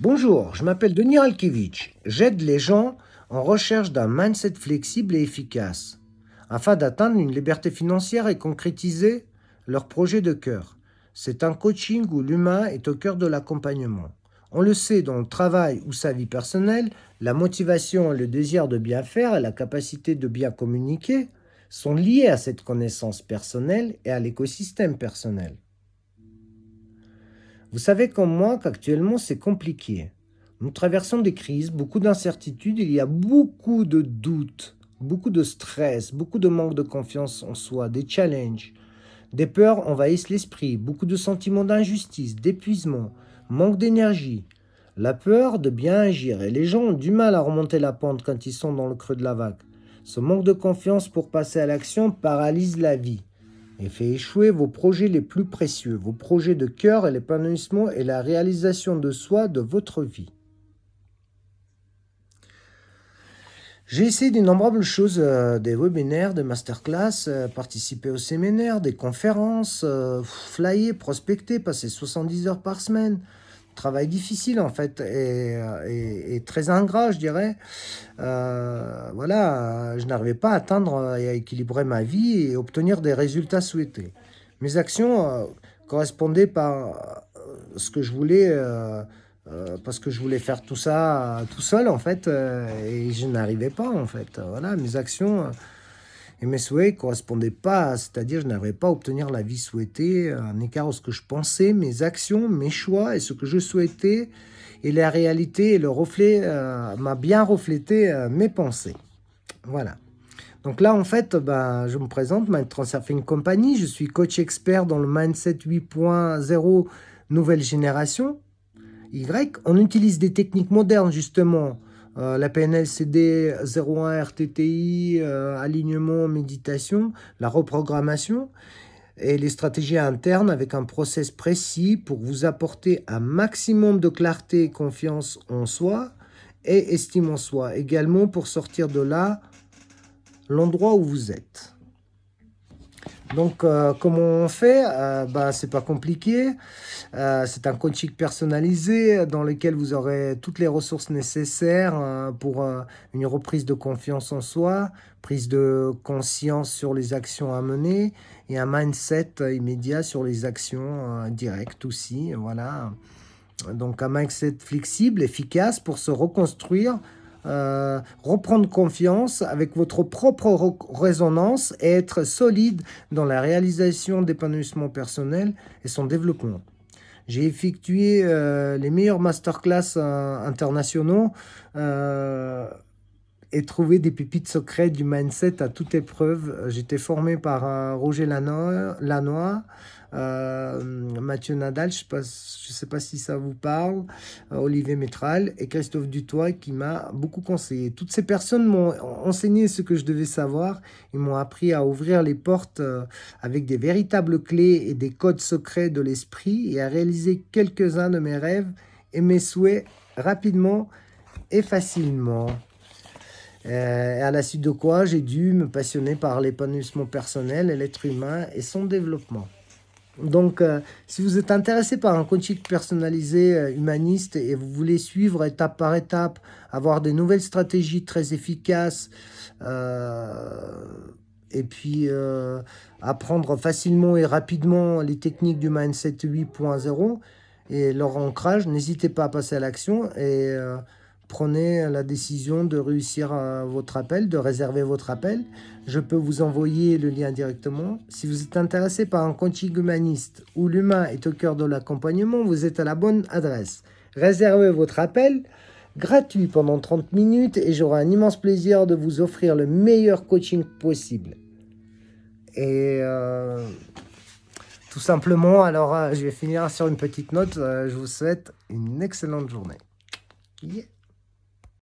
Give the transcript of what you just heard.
Bonjour, je m'appelle Denis Ralkiewicz. J'aide les gens en recherche d'un mindset flexible et efficace afin d'atteindre une liberté financière et concrétiser leur projet de cœur. C'est un coaching où l'humain est au cœur de l'accompagnement. On le sait, dans le travail ou sa vie personnelle, la motivation et le désir de bien faire et la capacité de bien communiquer sont liés à cette connaissance personnelle et à l'écosystème personnel. Vous savez comme moi qu'actuellement c'est compliqué. Nous traversons des crises, beaucoup d'incertitudes, il y a beaucoup de doutes, beaucoup de stress, beaucoup de manque de confiance en soi, des challenges. Des peurs envahissent l'esprit, beaucoup de sentiments d'injustice, d'épuisement, manque d'énergie. La peur de bien agir et les gens ont du mal à remonter la pente quand ils sont dans le creux de la vague. Ce manque de confiance pour passer à l'action paralyse la vie et fait échouer vos projets les plus précieux, vos projets de cœur et l'épanouissement et la réalisation de soi de votre vie. J'ai essayé d'innombrables choses, des webinaires, des masterclass, participer aux séminaires, des conférences, flyer, prospecter, passer 70 heures par semaine. Travail difficile en fait et très ingrat, je dirais. Voilà, je n'arrivais pas à atteindre et à équilibrer ma vie et obtenir des résultats souhaités. Mes actions correspondaient pas à ce que je voulais, parce que je voulais faire tout ça tout seul en fait, et je n'arrivais pas en fait. Voilà, mes actions et mes souhaits ne correspondaient pas, c'est-à-dire je n'arrivais pas à obtenir la vie souhaitée, un écart entre ce que je pensais, mes actions, mes choix et ce que je souhaitais, et la réalité et le reflet m'a bien reflété mes pensées. Voilà. Donc là, en fait, je me présente, Mind Transurfing Company. Je suis coach expert dans le mindset 8.0 nouvelle génération. On utilise des techniques modernes, justement. La PNL-CD 01 RTTI, alignement, méditation, la reprogrammation et les stratégies internes avec un process précis pour vous apporter un maximum de clarté, confiance en soi et estime en soi. Également pour sortir de là, l'endroit où vous êtes. Donc, comment on fait? C'est pas compliqué. C'est un coaching personnalisé dans lequel vous aurez toutes les ressources nécessaires pour une reprise de confiance en soi, prise de conscience sur les actions à mener et un mindset immédiat sur les actions directes aussi. Voilà. Donc, un mindset flexible, efficace pour se reconstruire, reprendre confiance avec votre propre résonance et être solide dans la réalisation d'épanouissement personnel et son développement. J'ai effectué les meilleurs masterclass internationaux et trouvé des pépites secrètes du mindset à toute épreuve. J'étais formé par Roger Lanois, Mathieu Nadal, je ne sais pas si ça vous parle, Olivier Métral et Christophe Dutoit qui m'a beaucoup conseillé. Toutes ces personnes m'ont enseigné ce que je devais savoir. Ils m'ont appris à ouvrir les portes avec des véritables clés et des codes secrets de l'esprit et à réaliser quelques-uns de mes rêves et mes souhaits rapidement et facilement. Et à la suite de quoi, j'ai dû me passionner par l'épanouissement personnel et l'être humain et son développement. Donc, si vous êtes intéressé par un coaching personnalisé humaniste et vous voulez suivre étape par étape, avoir des nouvelles stratégies très efficaces, et puis apprendre facilement et rapidement les techniques du mindset 8.0 et leur ancrage, n'hésitez pas à passer à l'action et prenez la décision de réussir votre appel, de réserver votre appel. Je peux vous envoyer le lien directement. Si vous êtes intéressé par un coaching humaniste où l'humain est au cœur de l'accompagnement, vous êtes à la bonne adresse. Réservez votre appel gratuit pendant 30 minutes et j'aurai un immense plaisir de vous offrir le meilleur coaching possible. Et tout simplement, alors je vais finir sur une petite note. Je vous souhaite une excellente journée. Yeah.